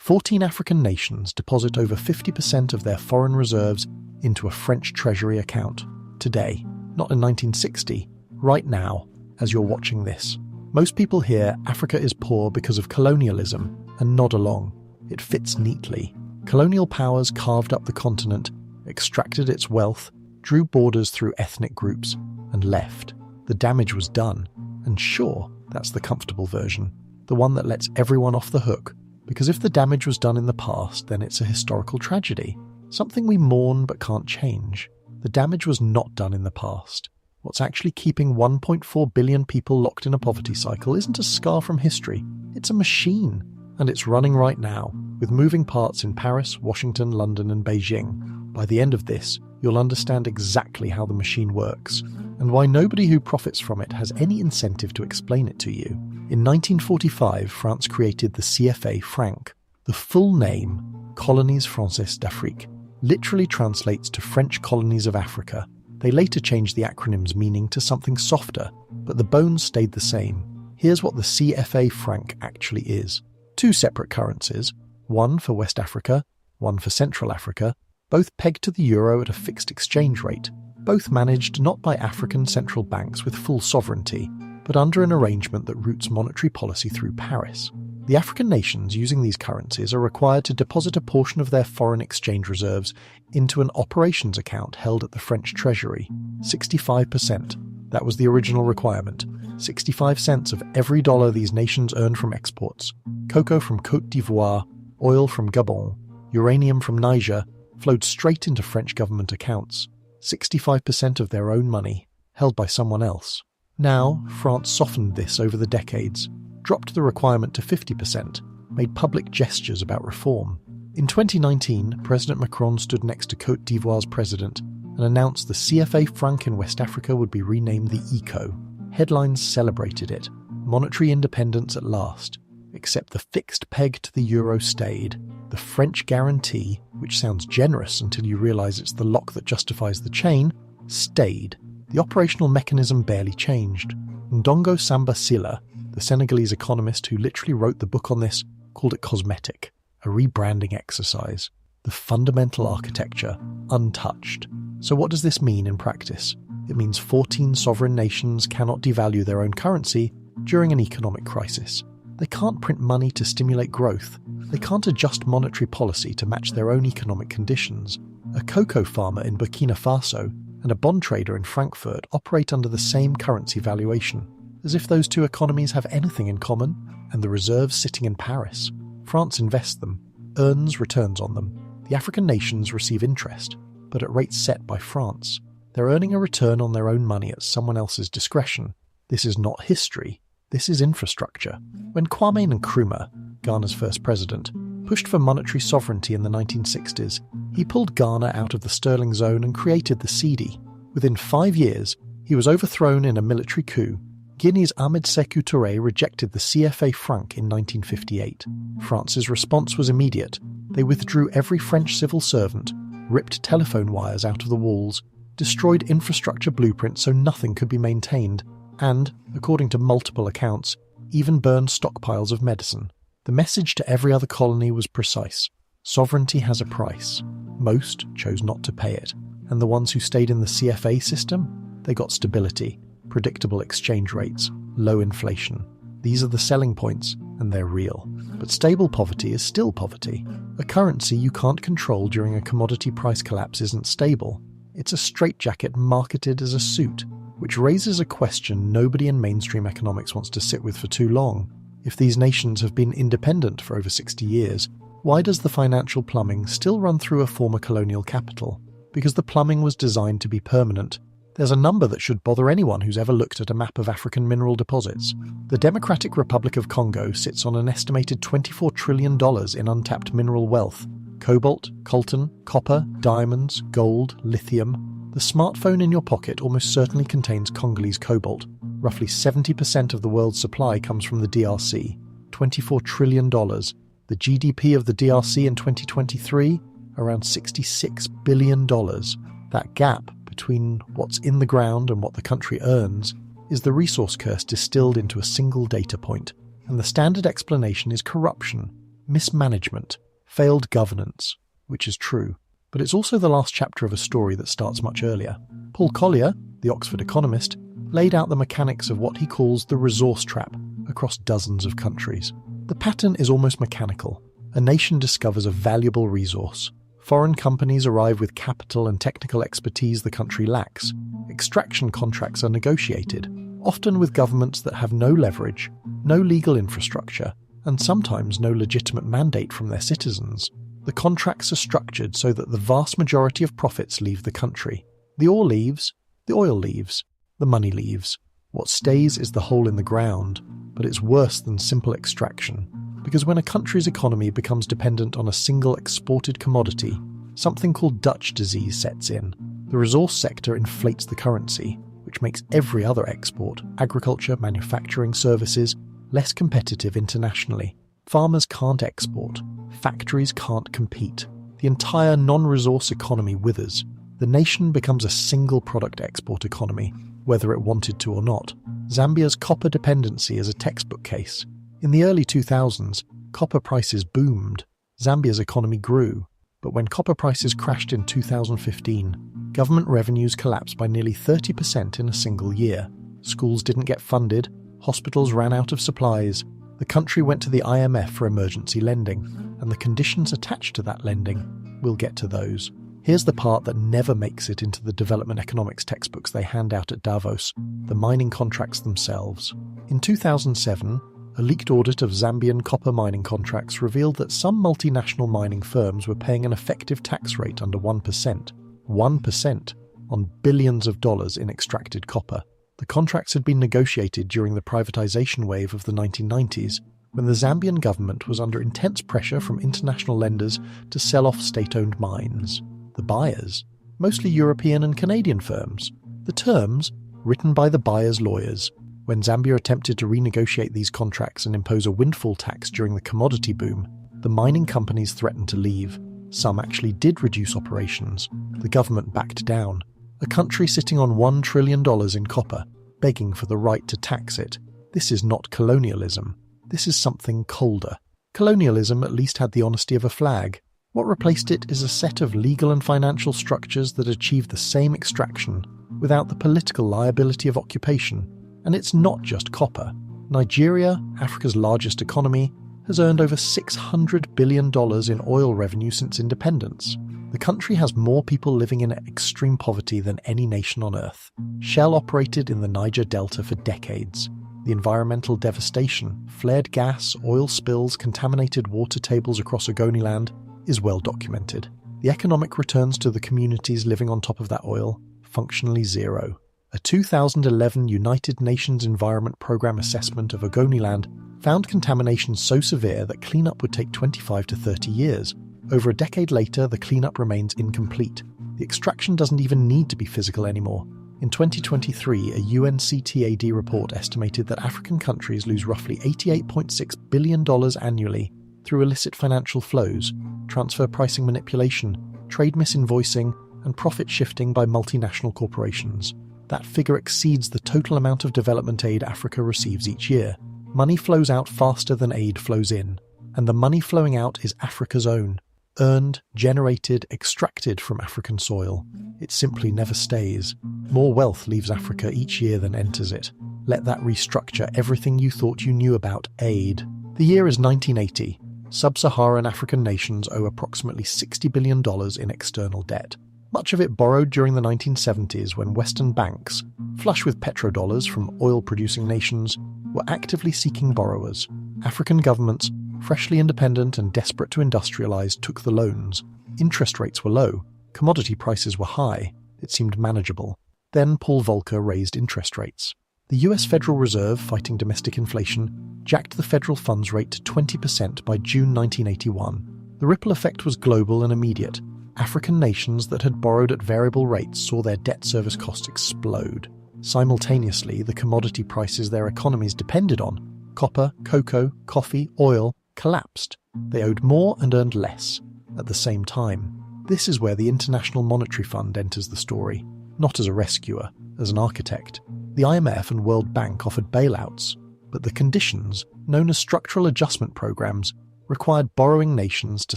14 African nations deposit over 50% of their foreign reserves into a French treasury account. Today, not in 1960, right now, as you're watching this. Most people hear Africa is poor because of colonialism and nod along. It fits neatly. Colonial powers carved up the continent, extracted its wealth, drew borders through ethnic groups, and left. The damage was done. And sure, that's the comfortable version. The one that lets everyone off the hook. Because if the damage was done in the past, then it's a historical tragedy. Something we mourn but can't change. The damage was not done in the past. What's actually keeping 1.4 billion people locked in a poverty cycle isn't a scar from history. It's a machine. And it's running right now, with moving parts in Paris, Washington, London, and Beijing. By the end of this, you'll understand exactly how the machine works, and why nobody who profits from it has any incentive to explain it to you. In 1945, France created the CFA franc. The full name, Colonies Françaises d'Afrique, literally translates to French Colonies of Africa. They later changed the acronym's meaning to something softer, but the bones stayed the same. Here's what the CFA franc actually is. 2 separate currencies, one for West Africa, one for Central Africa, both pegged to the euro at a fixed exchange rate, both managed not by African central banks with full sovereignty, but under an arrangement that routes monetary policy through Paris. The African nations using these currencies are required to deposit a portion of their foreign exchange reserves into an operations account held at the French Treasury. 65%. That was the original requirement. 65 cents of every dollar these nations earned from exports. Cocoa from Côte d'Ivoire, oil from Gabon, uranium from Niger, flowed straight into French government accounts. 65% of their own money, held by someone else. Now, France softened this over the decades, dropped the requirement to 50%, made public gestures about reform. In 2019, President Macron stood next to Côte d'Ivoire's president and announced the CFA franc in West Africa would be renamed the ECO. Headlines celebrated it. Monetary independence at last. Except the fixed peg to the euro stayed. The French guarantee, which sounds generous until you realise it's the lock that justifies the chain, stayed. The operational mechanism barely changed. Ndongo Samba Sylla, the Senegalese economist who literally wrote the book on this, called it cosmetic, a rebranding exercise. The fundamental architecture, untouched. So what does this mean in practice? It means 14 sovereign nations cannot devalue their own currency during an economic crisis. They can't print money to stimulate growth. They can't adjust monetary policy to match their own economic conditions. A cocoa farmer in Burkina Faso and a bond trader in Frankfurt operate under the same currency valuation, as if those two economies have anything in common, and the reserves sitting in Paris. France invests them, earns returns on them. The African nations receive interest, but at rates set by France. They're earning a return on their own money at someone else's discretion. This is not history. This is infrastructure. When Kwame Nkrumah, Ghana's first president, pushed for monetary sovereignty in the 1960s, he pulled Ghana out of the sterling zone and created the cedi. Within 5 years, he was overthrown in a military coup. Guinea's Ahmed Sékou Touré rejected the CFA franc in 1958. France's response was immediate. They withdrew every French civil servant, ripped telephone wires out of the walls, destroyed infrastructure blueprints so nothing could be maintained, and, according to multiple accounts, even burned stockpiles of medicine. The message to every other colony was precise. Sovereignty has a price. Most chose not to pay it, and the ones who stayed in the CFA system, they got stability, predictable exchange rates, low inflation. These are the selling points, and they're real. But stable poverty is still poverty. A currency you can't control during a commodity price collapse isn't stable. It's a straitjacket marketed as a suit, which raises a question nobody in mainstream economics wants to sit with for too long. If these nations have been independent for over 60 years, why does the financial plumbing still run through a former colonial capital? Because the plumbing was designed to be permanent. There's a number that should bother anyone who's ever looked at a map of African mineral deposits. The Democratic Republic of Congo sits on an estimated $24 trillion in untapped mineral wealth. Cobalt, coltan, copper, diamonds, gold, lithium. The smartphone in your pocket almost certainly contains Congolese cobalt. Roughly 70% of the world's supply comes from the DRC. $24 trillion. The GDP of the DRC in 2023? Around $66 billion. That gap between what's in the ground and what the country earns is the resource curse distilled into a single data point. And the standard explanation is corruption. mismanagement, failed governance, which is true. But it's also the last chapter of a story that starts much earlier. Paul Collier, the Oxford economist, laid out the mechanics of what he calls the resource trap across dozens of countries. The pattern is almost mechanical. A nation discovers a valuable resource. Foreign companies arrive with capital and technical expertise the country lacks. Extraction contracts are negotiated, often with governments that have no leverage, no legal infrastructure, and sometimes no legitimate mandate from their citizens. The contracts are structured so that the vast majority of profits leave the country. The ore leaves, the oil leaves, the money leaves. What stays is the hole in the ground, but it's worse than simple extraction, because when a country's economy becomes dependent on a single exported commodity, something called Dutch disease sets in. The resource sector inflates the currency, which makes every other export, agriculture, manufacturing, services, less competitive internationally. Farmers can't export. Factories can't compete. The entire non-resource economy withers. The nation becomes a single-product export economy, whether it wanted to or not. Zambia's copper dependency is a textbook case. In the early 2000s, copper prices boomed. Zambia's economy grew. But when copper prices crashed in 2015, government revenues collapsed by nearly 30% in a single year. Schools didn't get funded, hospitals ran out of supplies. The country went to the IMF for emergency lending, and the conditions attached to that lending, we'll get to those. Here's the part that never makes it into the development economics textbooks they hand out at Davos, the mining contracts themselves. In 2007, a leaked audit of Zambian copper mining contracts revealed that some multinational mining firms were paying an effective tax rate under 1%. 1% on billions of dollars in extracted copper. The contracts had been negotiated during the privatization wave of the 1990s, when the Zambian government was under intense pressure from international lenders to sell off state-owned mines. The buyers, mostly European and Canadian firms. The terms, written by the buyers' lawyers. When Zambia attempted to renegotiate these contracts and impose a windfall tax during the commodity boom, the mining companies threatened to leave. Some actually did reduce operations. The government backed down. A country sitting on $1 trillion in copper, begging for the right to tax it. This is not colonialism. This is something colder. Colonialism at least had the honesty of a flag. What replaced it is a set of legal and financial structures that achieve the same extraction without the political liability of occupation. And it's not just copper. Nigeria, Africa's largest economy, has earned over $600 billion in oil revenue since independence. The country has more people living in extreme poverty than any nation on earth. Shell operated in the Niger Delta for decades. The environmental devastation, flared gas, oil spills, contaminated water tables across Ogoniland is well documented. The economic returns to the communities living on top of that oil, functionally zero. A 2011 United Nations Environment Programme assessment of Ogoniland found contamination so severe that cleanup would take 25 to 30 years. Over a decade later, the cleanup remains incomplete. The extraction doesn't even need to be physical anymore. In 2023, a UNCTAD report estimated that African countries lose roughly $88.6 billion annually through illicit financial flows, transfer pricing manipulation, trade misinvoicing, and profit shifting by multinational corporations. That figure exceeds the total amount of development aid Africa receives each year. Money flows out faster than aid flows in, and the money flowing out is Africa's own. Earned, generated, extracted from African soil. It simply never stays. More wealth leaves Africa each year than enters it. Let that restructure everything you thought you knew about aid. The year is 1980. Sub-Saharan African nations owe approximately $60 billion in external debt. Much of it borrowed during the 1970s when Western banks, flush with petrodollars from oil-producing nations, were actively seeking borrowers. African governments, freshly independent and desperate to industrialize, took the loans. Interest rates were low. Commodity prices were high. It seemed manageable. Then Paul Volcker raised interest rates. The US Federal Reserve, fighting domestic inflation, jacked the federal funds rate to 20% by June 1981. The ripple effect was global and immediate. African nations that had borrowed at variable rates saw their debt service costs explode. Simultaneously, the commodity prices their economies depended on, copper, cocoa, coffee, oil, collapsed. They owed more and earned less at the same time. This is where the International Monetary Fund enters the story, not as a rescuer, as an architect. The IMF and World Bank offered bailouts, but the conditions, known as structural adjustment programs, required borrowing nations to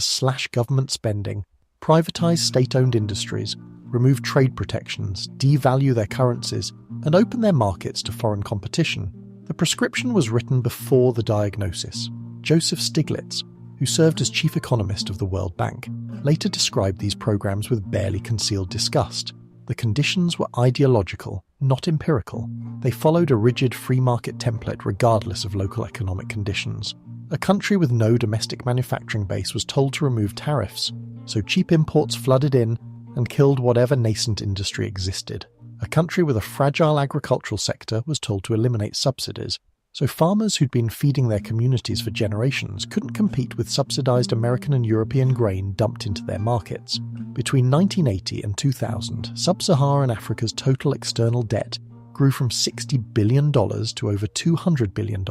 slash government spending, privatize state-owned industries, remove trade protections, devalue their currencies, and open their markets to foreign competition. The prescription was written before the diagnosis. Joseph Stiglitz, who served as chief economist of the World Bank, later described these programs with barely concealed disgust. The conditions were ideological, not empirical. They followed a rigid free market template regardless of local economic conditions. A country with no domestic manufacturing base was told to remove tariffs, so cheap imports flooded in and killed whatever nascent industry existed. A country with a fragile agricultural sector was told to eliminate subsidies, so farmers who'd been feeding their communities for generations couldn't compete with subsidized American and European grain dumped into their markets. Between 1980 and 2000, Sub-Saharan Africa's total external debt grew from $60 billion to over $200 billion,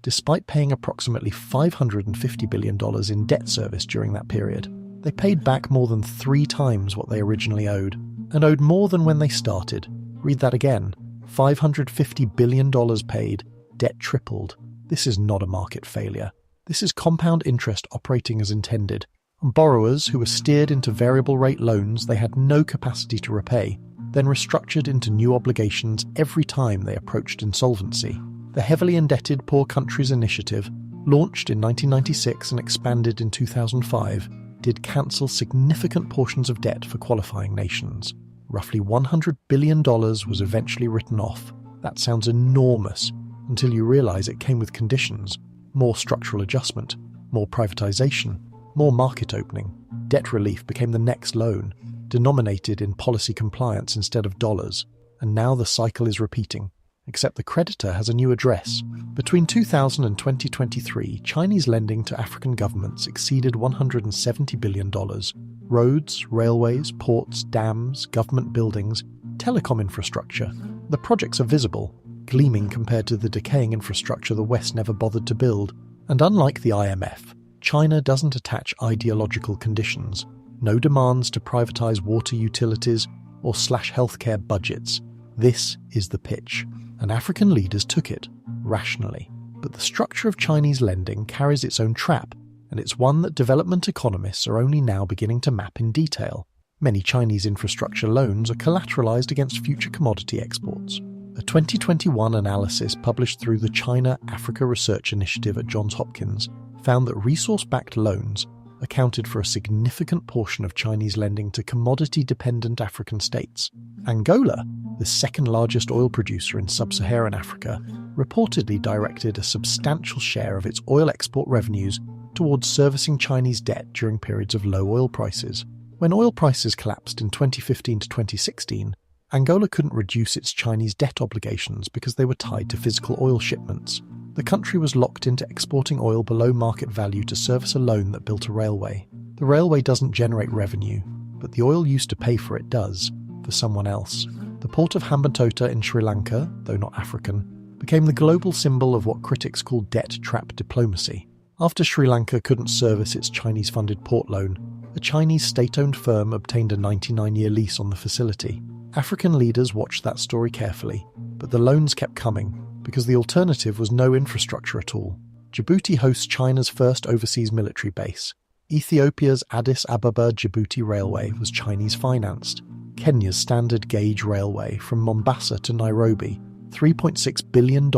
despite paying approximately $550 billion in debt service during that period. They paid back more than 3 times what they originally owed, and owed more than when they started. Read that again. $550 billion paid, debt tripled. This is not a market failure. This is compound interest operating as intended, and borrowers who were steered into variable rate loans they had no capacity to repay, then restructured into new obligations every time they approached insolvency. The Heavily Indebted Poor Countries Initiative, launched in 1996 and expanded in 2005, did cancel significant portions of debt for qualifying nations. Roughly $100 billion was eventually written off. That sounds enormous, until you realize it came with conditions: more structural adjustment, more privatization, more market opening. Debt relief became the next loan, denominated in policy compliance instead of dollars, and now the cycle is repeating, except the creditor has a new address. Between 2000 and 2023, Chinese lending to African governments exceeded $170 billion. Roads, railways, ports, dams, government buildings, telecom infrastructure. The projects are visible, gleaming compared to the decaying infrastructure the West never bothered to build. And unlike the IMF, China doesn't attach ideological conditions. No demands to privatize water utilities or slash healthcare budgets. This is the pitch, and African leaders took it, rationally. But the structure of Chinese lending carries its own trap, and it's one that development economists are only now beginning to map in detail. Many Chinese infrastructure loans are collateralized against future commodity exports. A 2021 analysis published through the China-Africa Research Initiative at Johns Hopkins found that resource-backed loans accounted for a significant portion of Chinese lending to commodity-dependent African states. Angola, the second-largest oil producer in Sub-Saharan Africa, reportedly directed a substantial share of its oil export revenues towards servicing Chinese debt during periods of low oil prices. When oil prices collapsed in 2015 to 2016, Angola couldn't reduce its Chinese debt obligations because they were tied to physical oil shipments. The country was locked into exporting oil below market value to service a loan that built a railway. The railway doesn't generate revenue, but the oil used to pay for it does, for someone else. The port of Hambantota in Sri Lanka, though not African, became the global symbol of what critics call debt trap diplomacy. After Sri Lanka couldn't service its Chinese-funded port loan, a Chinese state-owned firm obtained a 99-year lease on the facility. African leaders watched that story carefully, but the loans kept coming, because the alternative was no infrastructure at all. Djibouti hosts China's first overseas military base. Ethiopia's Addis Ababa-Djibouti Railway was Chinese-financed. Kenya's standard gauge railway from Mombasa to Nairobi, $3.6 billion,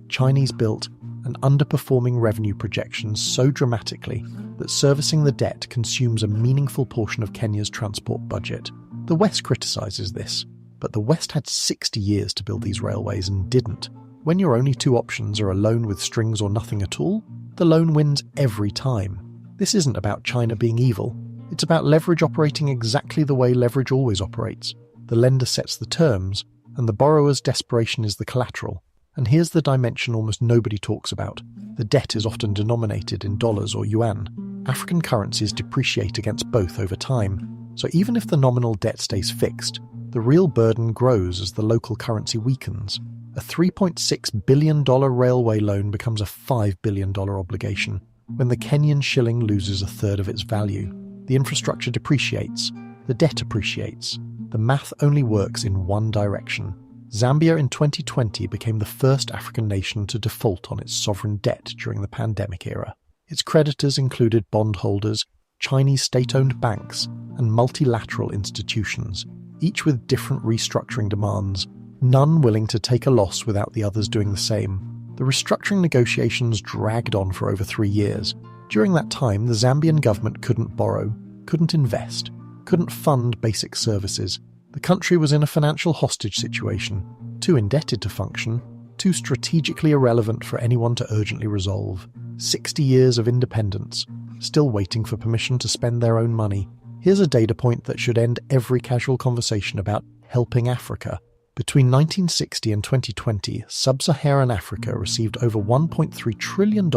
Chinese-built, and underperforming revenue projections so dramatically that servicing the debt consumes a meaningful portion of Kenya's transport budget. The West criticizes this, but the West had 60 years to build these railways and didn't. When your only 2 options are a loan with strings or nothing at all, the loan wins every time. This isn't about China being evil. It's about leverage operating exactly the way leverage always operates. The lender sets the terms, and the borrower's desperation is the collateral. And here's the dimension almost nobody talks about. The debt is often denominated in dollars or yuan. African currencies depreciate against both over time, so even if the nominal debt stays fixed, the real burden grows as the local currency weakens. A $3.6 billion railway loan becomes a $5 billion obligation when the Kenyan shilling loses a third of its value. The infrastructure depreciates, the debt appreciates. The math only works in one direction. Zambia in 2020 became the first African nation to default on its sovereign debt during the pandemic era. Its creditors included bondholders, Chinese state-owned banks, and multilateral institutions, each with different restructuring demands, none willing to take a loss without the others doing the same. The restructuring negotiations dragged on for over 3 years. During that time, the Zambian government couldn't borrow, couldn't invest, couldn't fund basic services. The country was in a financial hostage situation, too indebted to function, too strategically irrelevant for anyone to urgently resolve. 60 years of independence, still waiting for permission to spend their own money. Here's a data point that should end every casual conversation about helping Africa. Between 1960 and 2020, Sub-Saharan Africa received over $1.3 trillion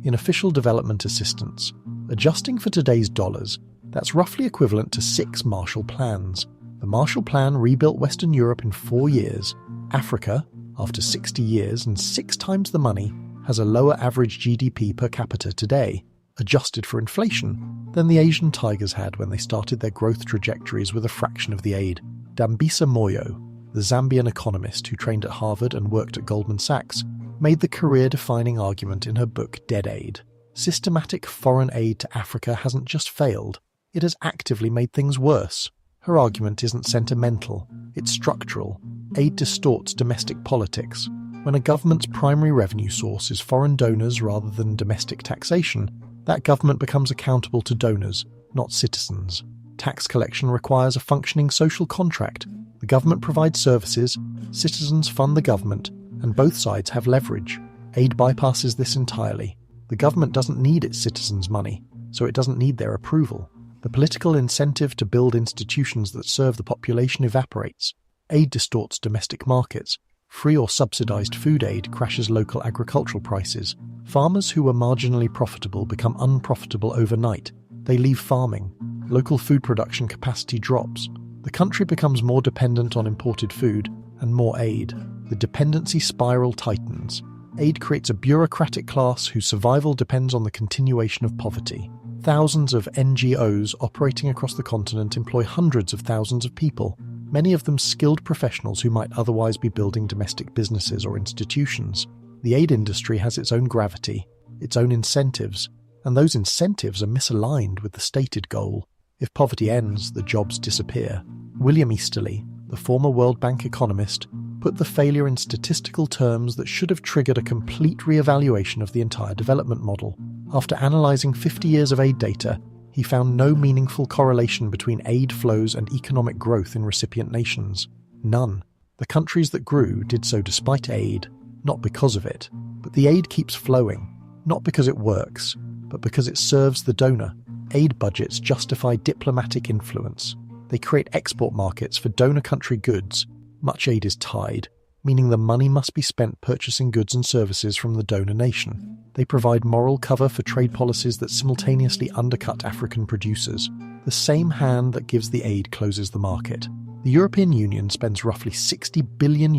in official development assistance. Adjusting for today's dollars, that's roughly equivalent to 6 Marshall Plans. The Marshall Plan rebuilt Western Europe in 4 years. Africa, after 60 years and 6 times the money, has a lower average GDP per capita today, adjusted for inflation, than the Asian tigers had when they started their growth trajectories with a fraction of the aid. Dambisa Moyo, the Zambian economist who trained at Harvard and worked at Goldman Sachs, made the career-defining argument in her book Dead Aid. Systematic foreign aid to Africa hasn't just failed, it has actively made things worse. Her argument isn't sentimental, it's structural. Aid distorts domestic politics. When a government's primary revenue source is foreign donors rather than domestic taxation, that government becomes accountable to donors, not citizens. Tax collection requires a functioning social contract. The government provides services, citizens fund the government, and both sides have leverage. Aid bypasses this entirely. The government doesn't need its citizens' money, so it doesn't need their approval. The political incentive to build institutions that serve the population evaporates. Aid distorts domestic markets. Free or subsidized food aid crashes local agricultural prices. Farmers who were marginally profitable become unprofitable overnight. They leave farming. Local food production capacity drops. The country becomes more dependent on imported food and more aid. The dependency spiral tightens. Aid creates a bureaucratic class whose survival depends on the continuation of poverty. Thousands of NGOs operating across the continent employ hundreds of thousands of people, many of them skilled professionals who might otherwise be building domestic businesses or institutions. The aid industry has its own gravity, its own incentives, and those incentives are misaligned with the stated goal. If poverty ends, the jobs disappear. William Easterly, the former World Bank economist, put the failure in statistical terms that should have triggered a complete re-evaluation of the entire development model. After analysing 50 years of aid data, he found no meaningful correlation between aid flows and economic growth in recipient nations. None. The countries that grew did so despite aid, not because of it. But the aid keeps flowing, not because it works, but because it serves the donor. Aid budgets justify diplomatic influence. They create export markets for donor country goods. Much aid is tied, meaning the money must be spent purchasing goods and services from the donor nation. They provide moral cover for trade policies that simultaneously undercut African producers. The same hand that gives the aid closes the market. The European Union spends roughly €60 billion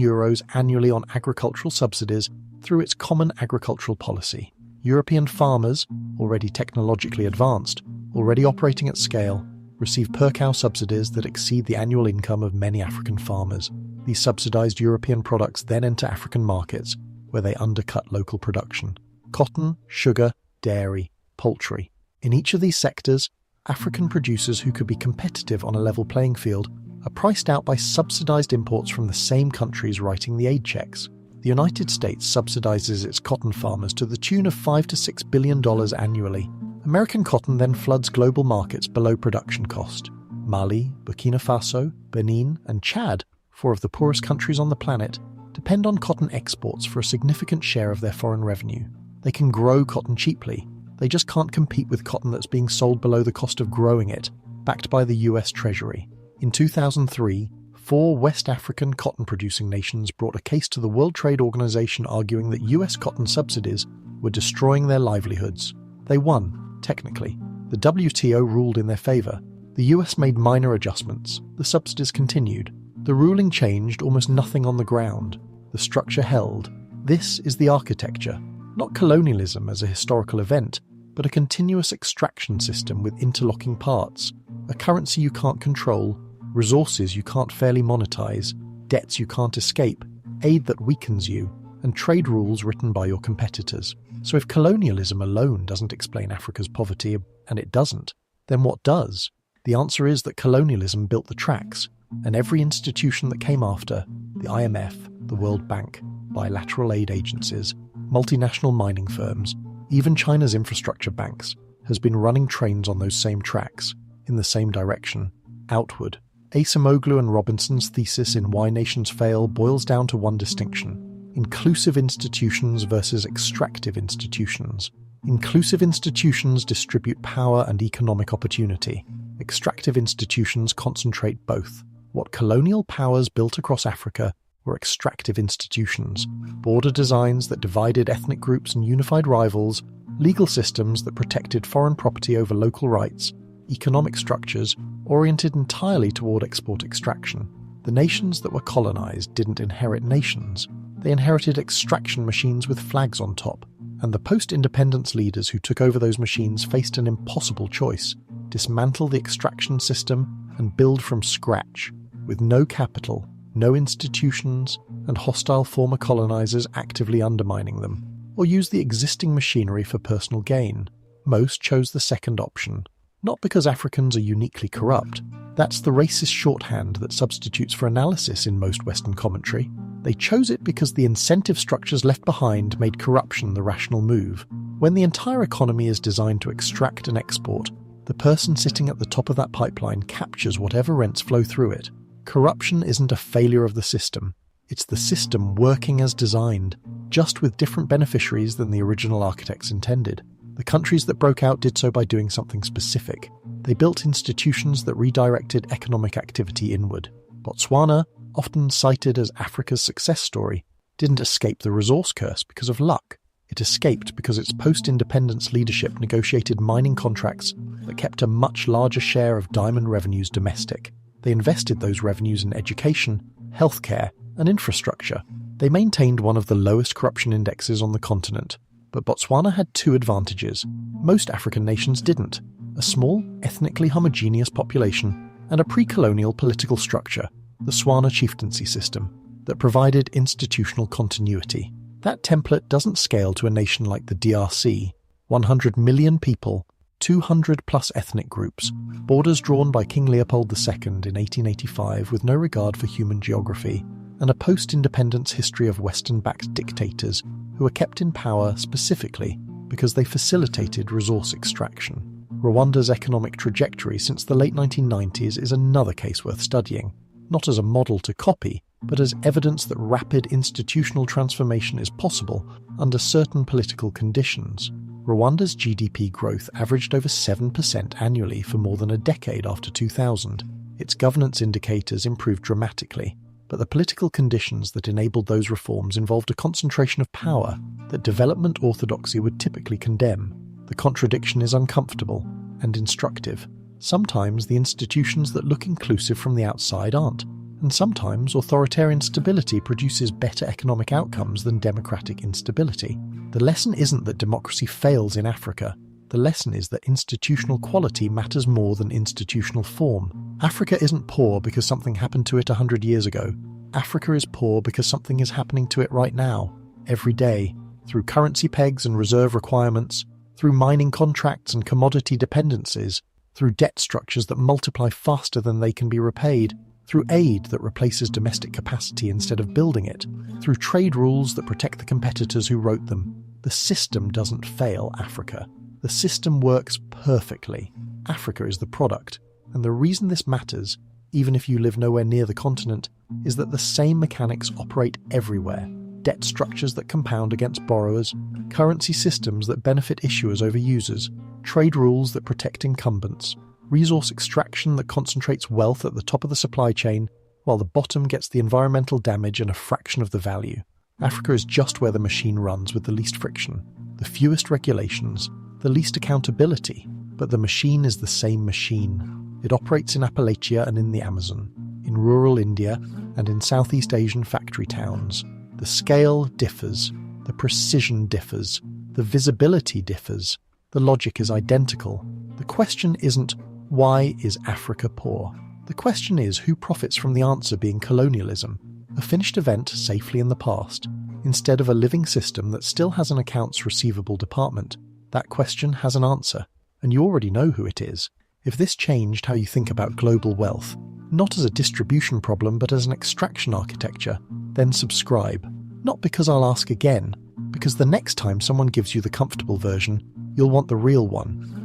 annually on agricultural subsidies through its common agricultural policy. European farmers, already technologically advanced, already operating at scale, receive per-cow subsidies that exceed the annual income of many African farmers. These subsidized European products then enter African markets, where they undercut local production. Cotton, sugar, dairy, poultry. In each of these sectors, African producers who could be competitive on a level playing field are priced out by subsidized imports from the same countries writing the aid checks. The United States subsidizes its cotton farmers to the tune of $5 to $6 billion annually. American cotton then floods global markets below production cost. Mali, Burkina Faso, Benin, and Chad, 4 of the poorest countries on the planet, depend on cotton exports for a significant share of their foreign revenue. They can grow cotton cheaply. They just can't compete with cotton that's being sold below the cost of growing it, backed by the US Treasury. In 2003, 4 West African cotton-producing nations brought a case to the World Trade Organization arguing that US cotton subsidies were destroying their livelihoods. They won, technically. The WTO ruled in their favor. The US made minor adjustments. The subsidies continued. The ruling changed almost nothing on the ground. The structure held. This is the architecture. Not colonialism as a historical event, but a continuous extraction system with interlocking parts. A currency you can't control, resources you can't fairly monetize, debts you can't escape, aid that weakens you, and trade rules written by your competitors. So if colonialism alone doesn't explain Africa's poverty, and it doesn't, then what does? The answer is that colonialism built the tracks, and every institution that came after, the IMF, the World Bank, bilateral aid agencies, multinational mining firms, even China's infrastructure banks, has been running trains on those same tracks, in the same direction, outward. Acemoglu and Robinson's thesis in Why Nations Fail boils down to one distinction: inclusive institutions versus extractive institutions. Inclusive institutions distribute power and economic opportunity. Extractive institutions concentrate both. What colonial powers built across Africa were extractive institutions, border designs that divided ethnic groups and unified rivals, legal systems that protected foreign property over local rights, economic structures oriented entirely toward export extraction. The nations that were colonized didn't inherit nations. They inherited extraction machines with flags on top, and the post-independence leaders who took over those machines faced an impossible choice: dismantle the extraction system and build from scratch, with no capital, no institutions, and hostile former colonizers actively undermining them, or use the existing machinery for personal gain. Most chose the second option, not because Africans are uniquely corrupt. That's the racist shorthand that substitutes for analysis in most Western commentary. They chose it because the incentive structures left behind made corruption the rational move. When the entire economy is designed to extract and export, the person sitting at the top of that pipeline captures whatever rents flow through it. Corruption isn't a failure of the system. It's the system working as designed, just with different beneficiaries than the original architects intended. The countries that broke out did so by doing something specific. They built institutions that redirected economic activity inward. Botswana, often cited as Africa's success story, didn't escape the resource curse because of luck. It escaped because its post-independence leadership negotiated mining contracts that kept a much larger share of diamond revenues domestic. They invested those revenues in education, healthcare, and infrastructure. They maintained one of the lowest corruption indexes on the continent. But Botswana had two advantages most African nations didn't: a small, ethnically homogeneous population and a pre-colonial political structure, the Swana chieftaincy system, that provided institutional continuity. That template doesn't scale to a nation like the DRC, 100 million people, 200-plus ethnic groups, borders drawn by King Leopold II in 1885 with no regard for human geography, and a post-independence history of Western-backed dictators who were kept in power specifically because they facilitated resource extraction. Rwanda's economic trajectory since the late 1990s is another case worth studying, not as a model to copy, but as evidence that rapid institutional transformation is possible under certain political conditions. Rwanda's GDP growth averaged over 7% annually for more than a decade after 2000. Its governance indicators improved dramatically, but the political conditions that enabled those reforms involved a concentration of power that development orthodoxy would typically condemn. The contradiction is uncomfortable and instructive. Sometimes the institutions that look inclusive from the outside aren't, and sometimes authoritarian stability produces better economic outcomes than democratic instability. The lesson isn't that democracy fails in Africa. The lesson is that institutional quality matters more than institutional form. Africa isn't poor because something happened to it 100 years ago. Africa is poor because something is happening to it right now, every day, through currency pegs and reserve requirements, through mining contracts and commodity dependencies, through debt structures that multiply faster than they can be repaid, through aid that replaces domestic capacity instead of building it, through trade rules that protect the competitors who wrote them. The system doesn't fail Africa. The system works perfectly. Africa is the product. And the reason this matters, even if you live nowhere near the continent, is that the same mechanics operate everywhere. Debt structures that compound against borrowers, currency systems that benefit issuers over users, trade rules that protect incumbents, resource extraction that concentrates wealth at the top of the supply chain, while the bottom gets the environmental damage and a fraction of the value. Africa is just where the machine runs with the least friction, the fewest regulations, the least accountability, but the machine is the same machine. It operates in Appalachia and in the Amazon, in rural India and in Southeast Asian factory towns. The scale differs, the precision differs, the visibility differs, the logic is identical. The question isn't, why is Africa poor? The question is, who profits from the answer being colonialism, a finished event safely in the past, instead of a living system that still has an accounts receivable department, that question has an answer, and you already know who it is. If this changed how you think about global wealth, not as a distribution problem but as an extraction architecture, then subscribe. Not because I'll ask again, because the next time someone gives you the comfortable version, you'll want the real one.